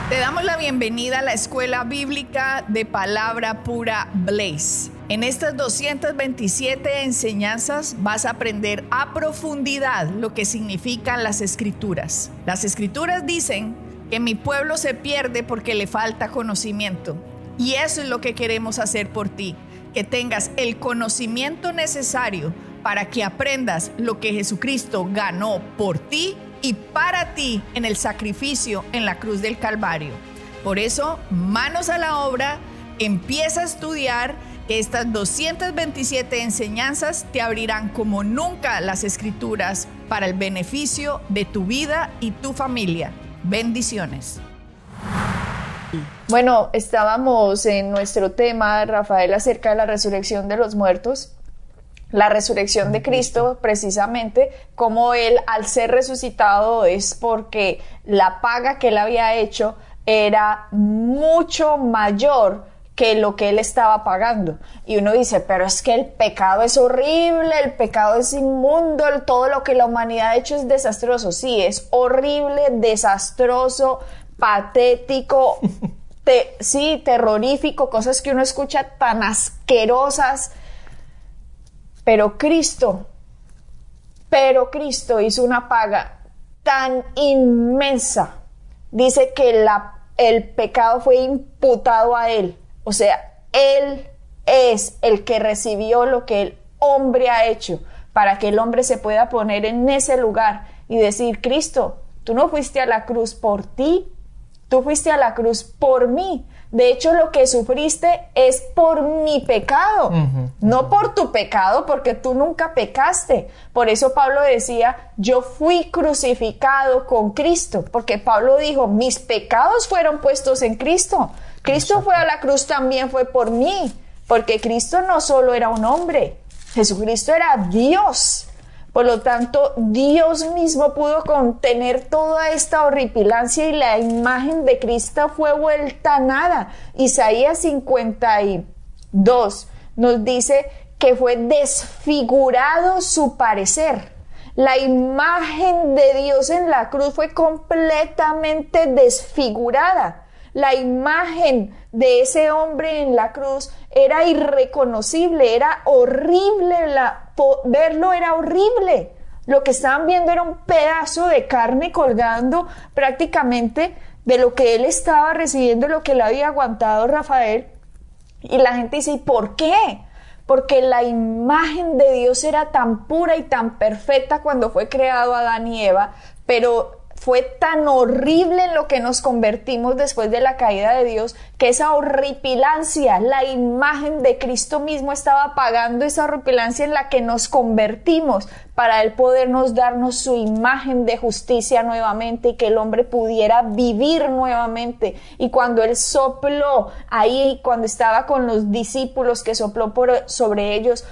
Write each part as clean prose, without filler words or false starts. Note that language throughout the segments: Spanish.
Te damos la bienvenida a la Escuela Bíblica de Palabra Pura Blaze. En estas 227 enseñanzas vas a aprender a profundidad lo que significan las Escrituras. Las Escrituras dicen que mi pueblo se pierde porque le falta conocimiento. Y eso es lo que queremos hacer por ti, que tengas el conocimiento necesario para que aprendas lo que Jesucristo ganó por ti y para ti en el sacrificio en la cruz del Calvario. Por eso, manos a la obra, empieza a estudiar, que estas 227 enseñanzas te abrirán como nunca las Escrituras para el beneficio de tu vida y tu familia. Bendiciones. Bueno, estábamos en nuestro tema, Rafael, acerca de la resurrección de los muertos. La resurrección de Cristo, precisamente, como Él al ser resucitado es porque la paga que Él había hecho era mucho mayor que lo que Él estaba pagando. Y uno dice, pero es que el pecado es horrible, el pecado es inmundo, todo lo que la humanidad ha hecho es desastroso. Sí, es horrible, desastroso, patético, terrorífico, cosas que uno escucha tan asquerosas. Pero Cristo hizo una paga tan inmensa. Dice que el pecado fue imputado a Él. O sea, Él es el que recibió lo que el hombre ha hecho para que el hombre se pueda poner en ese lugar y decir, Cristo, tú no fuiste a la cruz por ti, tú fuiste a la cruz por mí. De hecho, lo que sufriste es por mi pecado, no por tu pecado, porque tú nunca pecaste. Por eso Pablo decía, yo fui crucificado con Cristo, porque Pablo dijo, mis pecados fueron puestos en Cristo. Cristo fue a la cruz también fue por mí, porque Cristo no solo era un hombre, Jesucristo era Dios. Por lo tanto, Dios mismo pudo contener toda esta horripilancia y la imagen de Cristo fue vuelta a nada. Isaías 52 nos dice que fue desfigurado su parecer. La imagen de Dios en la cruz fue completamente desfigurada. La imagen de ese hombre en la cruz era irreconocible, era horrible, verlo era horrible. Lo que estaban viendo era un pedazo de carne colgando prácticamente de lo que él estaba recibiendo, lo que él había aguantado, Rafael. Y la gente dice, ¿y por qué? Porque la imagen de Dios era tan pura y tan perfecta cuando fue creado Adán y Eva, pero fue tan horrible en lo que nos convertimos después de la caída de Dios, que esa horripilancia, la imagen de Cristo mismo estaba pagando esa horripilancia en la que nos convertimos para Él podernos darnos su imagen de justicia nuevamente y que el hombre pudiera vivir nuevamente. Y cuando Él sopló ahí, cuando estaba con los discípulos, que sopló sobre ellos,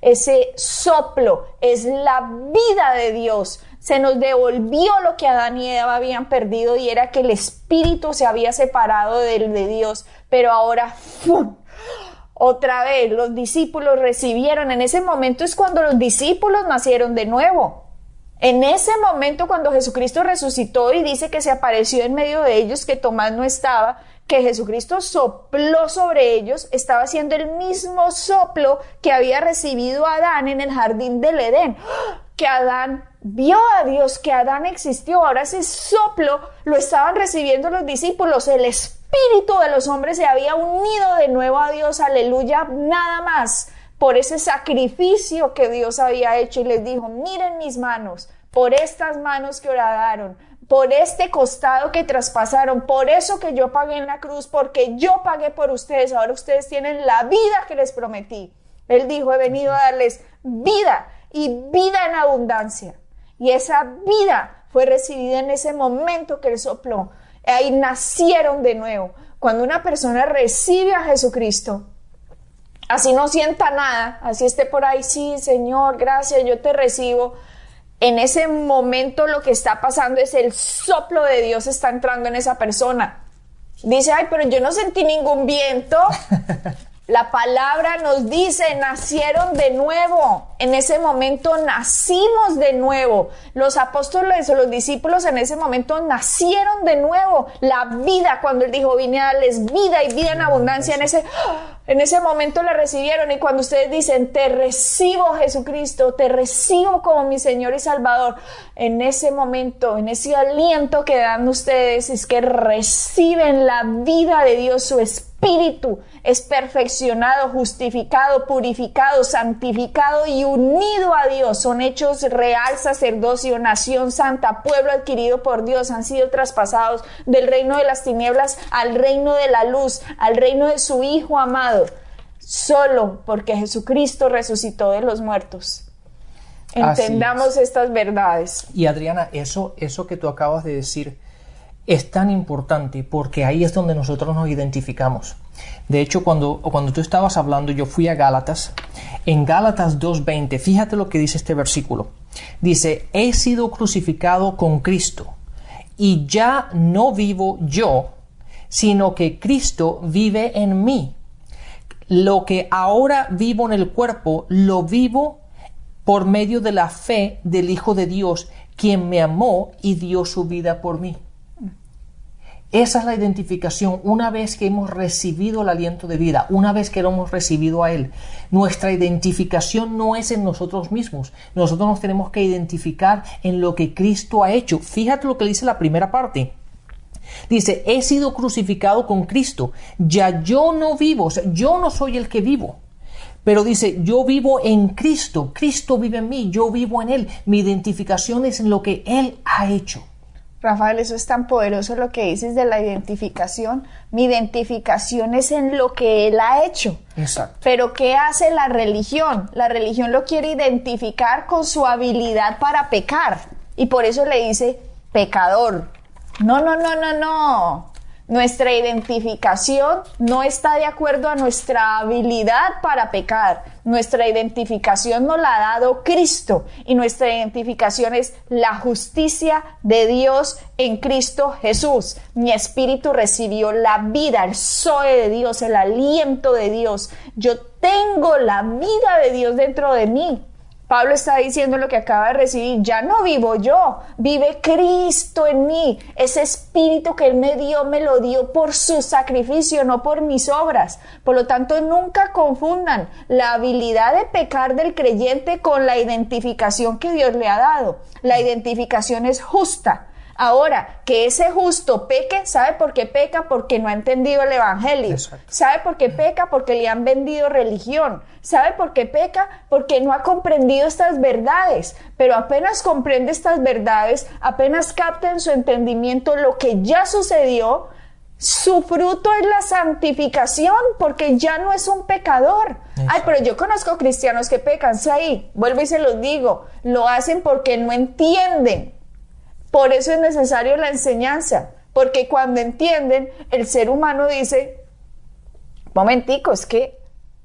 ese soplo es la vida de Dios. Se nos devolvió lo que Adán y Eva habían perdido, y era que el espíritu se había separado de Dios, pero ahora ¡fum! Otra vez los discípulos recibieron. En ese momento es cuando los discípulos nacieron de nuevo. En ese momento, cuando Jesucristo resucitó y dice que se apareció en medio de ellos, que Tomás no estaba, que Jesucristo sopló sobre ellos, estaba haciendo el mismo soplo que había recibido Adán en el jardín del Edén. Que Adán vio a Dios, que Adán existió. Ahora ese soplo lo estaban recibiendo los discípulos. El espíritu de los hombres se había unido de nuevo a Dios, aleluya, nada más por ese sacrificio que Dios había hecho, y les dijo, miren mis manos, por estas manos que horadaron, por este costado que traspasaron, por eso que yo pagué en la cruz, porque yo pagué por ustedes, ahora ustedes tienen la vida que les prometí. Él dijo, he venido a darles vida y vida en abundancia. Y esa vida fue recibida en ese momento que Él sopló. Ahí nacieron de nuevo. Cuando una persona recibe a Jesucristo, así no sienta nada, así esté por ahí, sí, Señor, gracias, yo te recibo. En ese momento lo que está pasando es el soplo de Dios está entrando en esa persona. Dice, ay, pero yo no sentí ningún viento. La palabra nos dice, nacieron de nuevo. En ese momento nacimos de nuevo. Los apóstoles o los discípulos en ese momento nacieron de nuevo. La vida, cuando Él dijo, vine a darles vida y vida en abundancia, en ese momento la recibieron. Y cuando ustedes dicen, te recibo, Jesucristo, te recibo como mi Señor y Salvador, en ese momento, en ese aliento que dan ustedes, es que reciben la vida de Dios. Su espíritu es perfeccionado, justificado, purificado, santificado y unido a Dios. Son hechos real sacerdocio, nación santa, pueblo adquirido por Dios. Han sido traspasados del reino de las tinieblas al reino de la luz, al reino de su Hijo amado, solo porque Jesucristo resucitó de los muertos. Entendamos estas verdades. Y Adriana, eso que tú acabas de decir es tan importante, porque ahí es donde nosotros nos identificamos. De hecho, cuando tú estabas hablando, yo fui a Gálatas. En Gálatas 2:20, fíjate lo que dice este versículo. Dice, he sido crucificado con Cristo, y ya no vivo yo, sino que Cristo vive en mí. Lo que ahora vivo en el cuerpo, lo vivo por medio de la fe del Hijo de Dios, quien me amó y dio su vida por mí. Esa es la identificación. Una vez que hemos recibido el aliento de vida, una vez que lo hemos recibido a Él, nuestra identificación no es en nosotros mismos. Nosotros nos tenemos que identificar en lo que Cristo ha hecho. Fíjate lo que dice la primera parte. Dice, he sido crucificado con Cristo. Ya yo no vivo, o sea, yo no soy el que vivo. Pero dice, yo vivo en Cristo. Cristo vive en mí, yo vivo en Él. Mi identificación es en lo que Él ha hecho. Rafael, eso es tan poderoso lo que dices de la identificación. Mi identificación es en lo que Él ha hecho. Exacto. Pero ¿qué hace la religión? La religión lo quiere identificar con su habilidad para pecar. Y por eso le dice pecador. No. Nuestra identificación no está de acuerdo a nuestra habilidad para pecar. Nuestra identificación nos la ha dado Cristo, y nuestra identificación es la justicia de Dios en Cristo Jesús. Mi espíritu recibió la vida, el zoe de Dios, el aliento de Dios. Yo tengo la vida de Dios dentro de mí. Pablo está diciendo lo que acaba de recibir, ya no vivo yo, vive Cristo en mí. Ese espíritu que Él me dio, me lo dio por su sacrificio, no por mis obras. Por lo tanto, nunca confundan la habilidad de pecar del creyente con la identificación que Dios le ha dado. La identificación es justa. Ahora, que ese justo peque, ¿sabe por qué peca? Porque no ha entendido el evangelio. Exacto. ¿Sabe por qué peca? Porque le han vendido religión. ¿Sabe por qué peca? Porque no ha comprendido estas verdades. Pero apenas comprende estas verdades, apenas capta en su entendimiento lo que ya sucedió, su fruto es la santificación, porque ya no es un pecador. Exacto. Ay, pero yo conozco cristianos que pecan, sí, ahí, vuelvo y se los digo, lo hacen porque no entienden. Por eso es necesario la enseñanza, porque cuando entienden, el ser humano dice, momentico, es que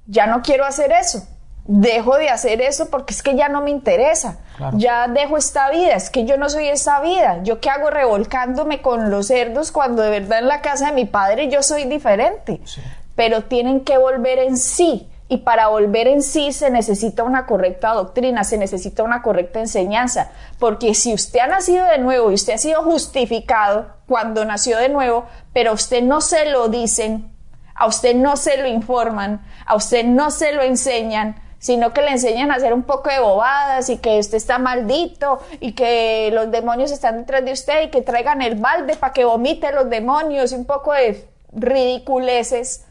ya no quiero hacer eso, dejo de hacer eso porque es que ya no me interesa, claro. Ya dejo esta vida, es que yo no soy esa vida, yo qué hago revolcándome con los cerdos cuando de verdad en la casa de mi padre yo soy diferente, sí. Pero tienen que volver en sí. Y para volver en sí se necesita una correcta doctrina, se necesita una correcta enseñanza, porque si usted ha nacido de nuevo y usted ha sido justificado cuando nació de nuevo, pero a usted no se lo dicen, a usted no se lo informan, a usted no se lo enseñan, sino que le enseñan a hacer un poco de bobadas y que usted está maldito y que los demonios están detrás de usted y que traigan el balde para que vomite los demonios y un poco de ridiculeces.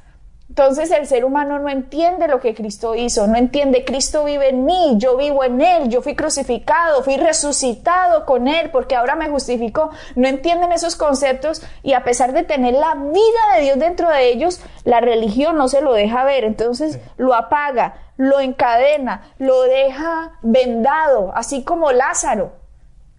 Entonces el ser humano no entiende lo que Cristo hizo, no entiende, Cristo vive en mí, yo vivo en Él, yo fui crucificado, fui resucitado con Él porque ahora me justificó. No entienden esos conceptos y a pesar de tener la vida de Dios dentro de ellos, la religión no se lo deja ver, entonces lo apaga, lo encadena, lo deja vendado, así como Lázaro.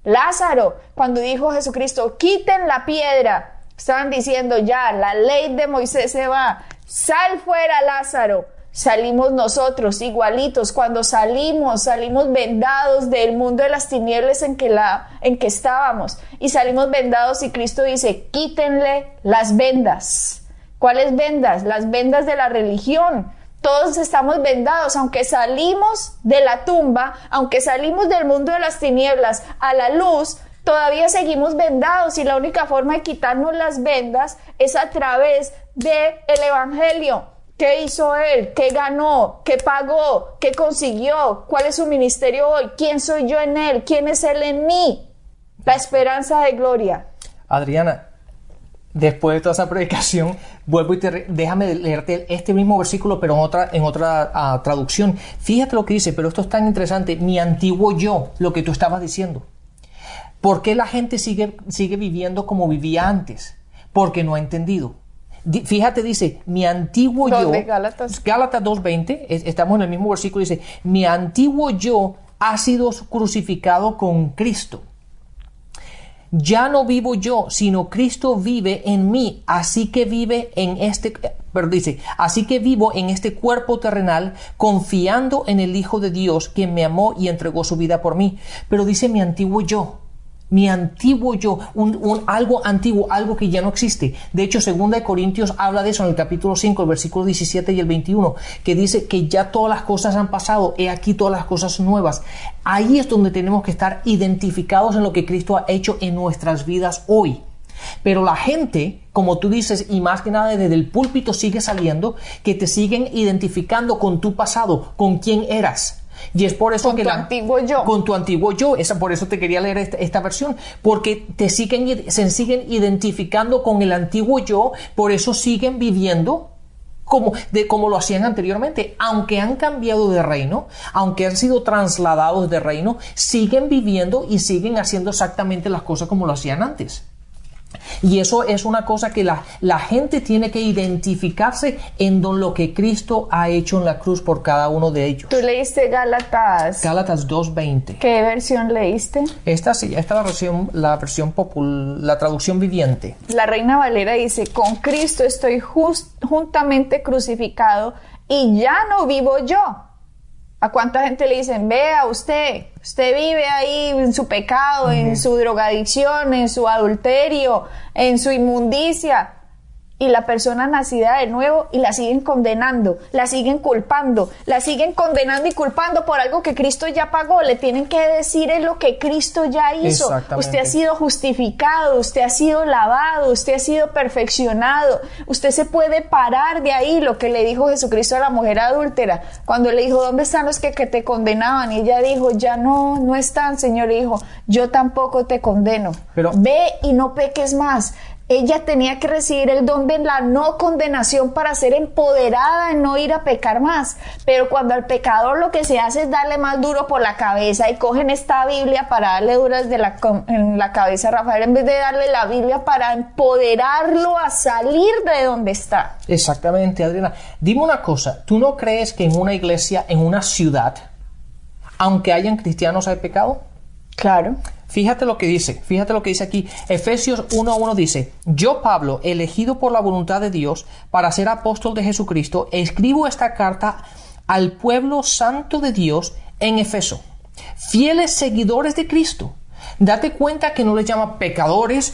Lázaro, cuando dijo Jesucristo, quiten la piedra, estaban diciendo ya, la ley de Moisés se va. Sal fuera, Lázaro. Salimos nosotros igualitos. Cuando salimos vendados del mundo de las tinieblas en que estábamos, y salimos vendados y Cristo dice, quítenle las vendas. ¿Cuáles vendas? Las vendas de la religión, Todos estamos vendados, aunque salimos de la tumba, aunque salimos del mundo de las tinieblas a la luz, todavía seguimos vendados y la única forma de quitarnos las vendas es a través del Evangelio. ¿Qué hizo Él? ¿Qué ganó? ¿Qué pagó? ¿Qué consiguió? ¿Cuál es su ministerio hoy? ¿Quién soy yo en Él? ¿Quién es Él en mí? La esperanza de gloria. Adriana, después de toda esa predicación, vuelvo y déjame leerte este mismo versículo, pero en otra traducción. Fíjate lo que dice, pero esto es tan interesante. Mi antiguo yo, lo que tú estabas diciendo. ¿Por qué la gente sigue viviendo como vivía antes? Porque no ha entendido. Fíjate, dice, mi antiguo yo, Gálatas 2:20, estamos en el mismo versículo, dice, mi antiguo yo ha sido crucificado con Cristo. Ya no vivo yo, sino Cristo vive en mí, así que así que vivo en este cuerpo terrenal, confiando en el Hijo de Dios, quien me amó y entregó su vida por mí. Pero dice mi antiguo yo, algo antiguo, algo que ya no existe. De hecho, 2 Corintios habla de eso en el capítulo 5, el versículo 17 y el 21, que dice que ya todas las cosas han pasado, he aquí todas las cosas nuevas. Ahí es donde tenemos que estar identificados en lo que Cristo ha hecho en nuestras vidas hoy. Pero la gente, como tú dices, y más que nada desde el púlpito sigue saliendo, que te siguen identificando con tu pasado, con quién eras. Y es por eso con tu antiguo yo. Con tu antiguo yo. Por eso te quería leer esta versión. Porque se siguen identificando con el antiguo yo. Por eso siguen viviendo como lo hacían anteriormente. Aunque han cambiado de reino, aunque han sido trasladados de reino, siguen viviendo y siguen haciendo exactamente las cosas como lo hacían antes. Y eso es una cosa que la gente tiene que identificarse en lo que Cristo ha hecho en la cruz por cada uno de ellos. ¿Tú leíste Gálatas 2:20. ¿Qué versión leíste? Esta es la versión popular, la traducción viviente. La Reina Valera dice, con Cristo estoy juntamente crucificado y ya no vivo yo. ¿A cuánta gente le dicen, vea usted vive ahí en su pecado, en su drogadicción, en su adulterio, en su inmundicia? Y la persona nacida de nuevo y la siguen condenando, la siguen culpando, la siguen condenando y culpando por algo que Cristo ya pagó. Le tienen que decir es lo que Cristo ya hizo. Usted ha sido justificado, usted ha sido lavado, usted ha sido perfeccionado. Usted se puede parar de ahí, lo que le dijo Jesucristo a la mujer adúltera. Cuando le dijo, ¿dónde están los que te condenaban? Y ella dijo, ya no están, Señor. Y dijo, yo tampoco te condeno. Pero ve y no peques más. Ella tenía que recibir el don de la no condenación para ser empoderada en no ir a pecar más. Pero cuando al pecador lo que se hace es darle más duro por la cabeza y cogen esta Biblia para darle duras en la cabeza a Rafael en vez de darle la Biblia para empoderarlo a salir de donde está. Exactamente, Adriana. Dime una cosa, ¿tú no crees que en una iglesia, en una ciudad, aunque hayan cristianos, hay pecado? Claro. Fíjate lo que dice aquí. Efesios 1:1 dice, yo Pablo, elegido por la voluntad de Dios para ser apóstol de Jesucristo, escribo esta carta al pueblo santo de Dios en Efeso, fieles seguidores de Cristo. Date cuenta que no les llama pecadores,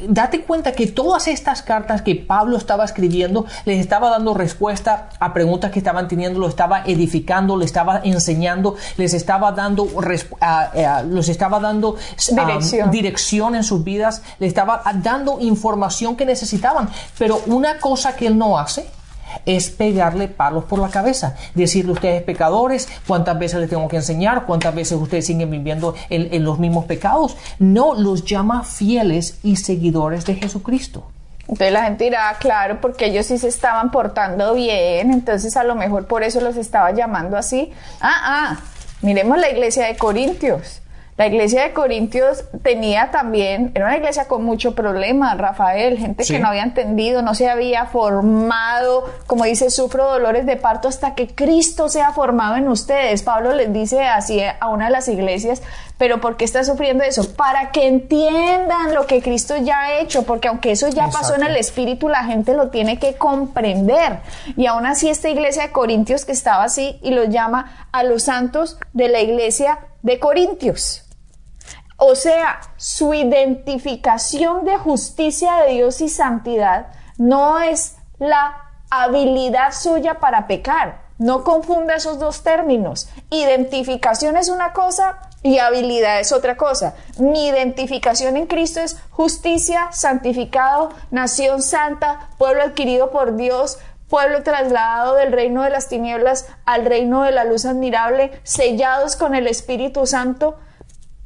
date cuenta que todas estas cartas que Pablo estaba escribiendo les estaba dando respuesta a preguntas que estaban teniendo, lo estaba edificando, le estaba enseñando, les estaba dando dirección en sus vidas, les estaba dando información que necesitaban. Pero una cosa que él no hace es pegarle palos por la cabeza, decirle ustedes pecadores, cuántas veces les tengo que enseñar, cuántas veces ustedes siguen viviendo en los mismos pecados. No, los llama fieles y seguidores de Jesucristo. Entonces la gente dirá, claro, porque ellos sí se estaban portando bien, entonces a lo mejor por eso los estaba llamando así. Miremos la iglesia de Corintios. La iglesia de Corintios era una iglesia con mucho problema, Rafael, gente que no había entendido, no se había formado, como dice, sufro dolores de parto hasta que Cristo sea formado en ustedes. Pablo les dice así a una de las iglesias, pero ¿por qué está sufriendo eso? Para que entiendan lo que Cristo ya ha hecho, porque aunque eso ya pasó en el Espíritu, la gente lo tiene que comprender. Y aún así esta iglesia de Corintios que estaba así, y los llama a los santos de la iglesia de Corintios. O sea, su identificación de justicia de Dios y santidad no es la habilidad suya para pecar. No confunda esos dos términos. Identificación es una cosa y habilidad es otra cosa. Mi identificación en Cristo es justicia, santificado, nación santa, pueblo adquirido por Dios, pueblo trasladado del reino de las tinieblas al reino de la luz admirable, sellados con el Espíritu Santo.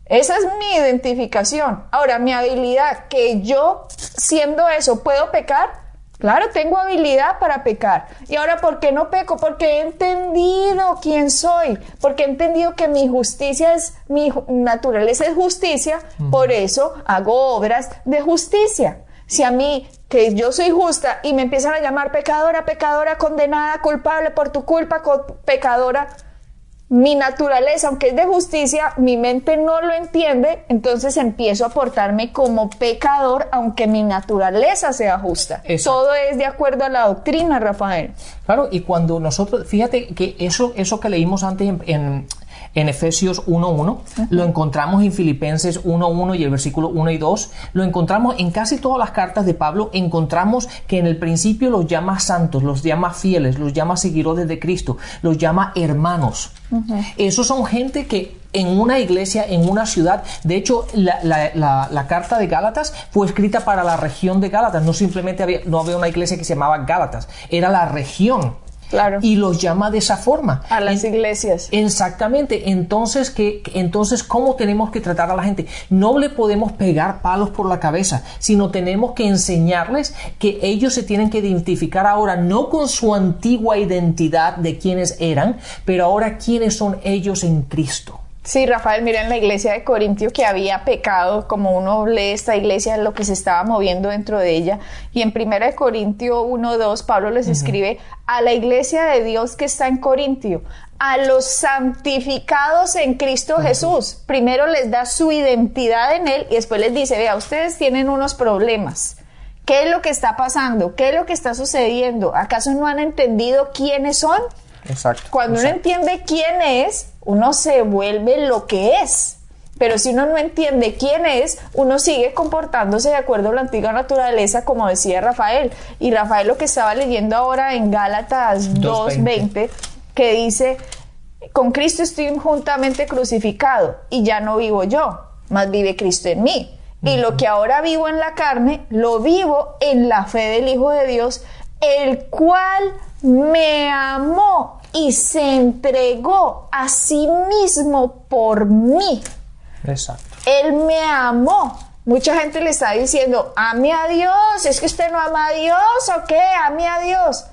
Esa es mi identificación. Ahora, mi habilidad, que yo, siendo eso, ¿puedo pecar? Claro, tengo habilidad para pecar. Y ahora, ¿por qué no peco? Porque he entendido quién soy. Porque he entendido que mi justicia es, mi naturaleza es justicia. Por eso hago obras de justicia. Si a mí, que yo soy justa, y me empiezan a llamar pecadora, pecadora, condenada, culpable por tu culpa, pecadora, mi naturaleza, aunque es de justicia, mi mente no lo entiende, entonces empiezo a portarme como pecador, aunque mi naturaleza sea justa. Exacto. Todo es de acuerdo a la doctrina, Rafael. Claro, y cuando nosotros, fíjate que eso que leímos antes en Efesios 1.1, lo encontramos en Filipenses 1.1 y el versículo 1 y 2, lo encontramos en casi todas las cartas de Pablo. Encontramos que en el principio los llama santos, los llama fieles, los llama seguidores de Cristo, los llama hermanos. Esos son gente que en una iglesia, en una ciudad, de hecho la carta de Gálatas fue escrita para la región de Gálatas, no simplemente no había una iglesia que se llamaba Gálatas, era la región. Claro. Y los llama de esa forma. A las iglesias. Exactamente. Entonces, ¿cómo tenemos que tratar a la gente? No le podemos pegar palos por la cabeza, sino tenemos que enseñarles que ellos se tienen que identificar ahora no con su antigua identidad de quienes eran, pero ahora quiénes son ellos en Cristo. Sí, Rafael, mira en la iglesia de Corintio que había pecado, como uno lee esta iglesia, lo que se estaba moviendo dentro de ella. Y en 1 Corintios 1:2, Pablo les escribe a la iglesia de Dios que está en Corintio, a los santificados en Cristo Jesús. Primero les da su identidad en Él y después les dice, vea, ustedes tienen unos problemas. ¿Qué es lo que está pasando? ¿Qué es lo que está sucediendo? ¿Acaso no han entendido quiénes son? Exacto. Cuando uno entiende quién es, uno se vuelve lo que es. Pero si uno no entiende quién es, uno sigue comportándose de acuerdo a la antigua naturaleza, como decía Rafael. Y Rafael lo que estaba leyendo ahora en Gálatas 2:20, que dice, con Cristo estoy juntamente crucificado, y ya no vivo yo, mas vive Cristo en mí. Y lo que ahora vivo en la carne, lo vivo en la fe del Hijo de Dios, el cual me amó y se entregó a sí mismo por mí. Exacto. Él me amó. Mucha gente le está diciendo, ame a Dios, es que usted no ama a Dios, ¿o qué? Ame a Dios.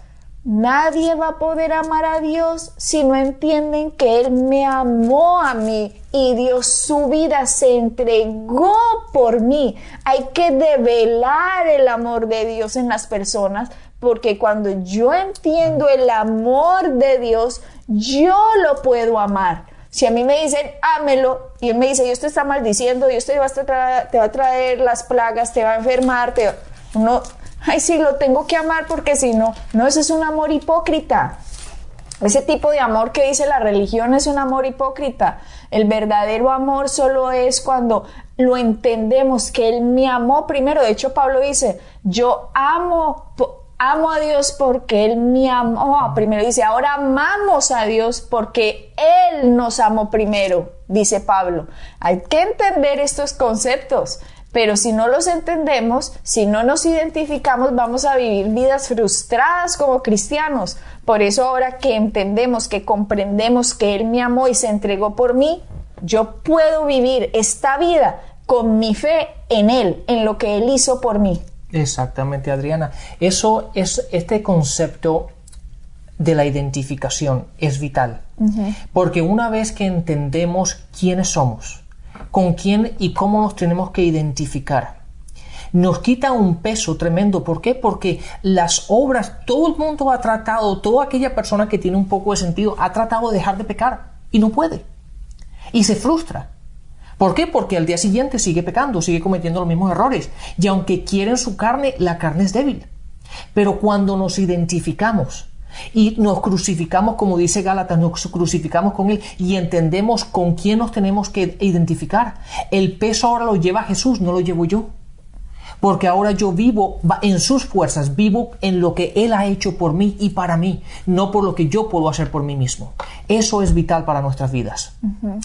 Nadie va a poder amar a Dios si no entienden que Él me amó a mí y dio su vida, se entregó por mí. Hay que develar el amor de Dios en las personas, porque cuando yo entiendo el amor de Dios, yo lo puedo amar. Si a mí me dicen, ámelo, y Él me dice, Dios te está maldiciendo, Dios te va a traer las plagas, te va a enfermar, ay, sí, lo tengo que amar porque si no, ese es un amor hipócrita. Ese tipo de amor que dice la religión es un amor hipócrita. El verdadero amor solo es cuando lo entendemos, que Él me amó primero. De hecho, Pablo dice, yo amo a Dios porque Él me amó primero. Dice, ahora amamos a Dios porque Él nos amó primero, dice Pablo. Hay que entender estos conceptos. Pero si no los entendemos, si no nos identificamos, vamos a vivir vidas frustradas como cristianos. Por eso ahora que entendemos, que comprendemos que Él me amó y se entregó por mí, yo puedo vivir esta vida con mi fe en Él, en lo que Él hizo por mí. Exactamente, Adriana. Eso es, este concepto de la identificación es vital. Porque una vez que entendemos quiénes somos, con quién y cómo nos tenemos que identificar, nos quita un peso tremendo. ¿Por qué? Porque las obras, todo el mundo ha tratado, toda aquella persona que tiene un poco de sentido ha tratado de dejar de pecar y no puede, y se frustra. ¿Por qué? Porque al día siguiente sigue pecando, sigue cometiendo los mismos errores, y aunque quiere en su carne, la carne es débil. Pero cuando nos identificamos y nos crucificamos, como dice Gálatas, nos crucificamos con Él y entendemos con quién nos tenemos que identificar, el peso ahora lo lleva Jesús, no lo llevo yo. porque ahora yo vivo en sus fuerzas, vivo en lo que Él ha hecho por mí y para mí, no por lo que yo puedo hacer por mí mismo. Eso es vital para nuestras vidas.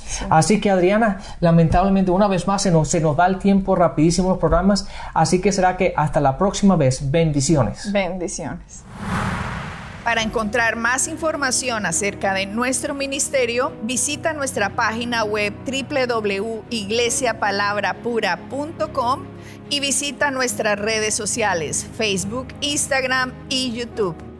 Sí. Así que, Adriana, lamentablemente una vez más se nos da el tiempo rapidísimo los programas, así que será que hasta la próxima vez. Bendiciones. Bendiciones. Para encontrar más información acerca de nuestro ministerio, visita nuestra página web www.iglesiapalabrapura.com y visita nuestras redes sociales, Facebook, Instagram y YouTube.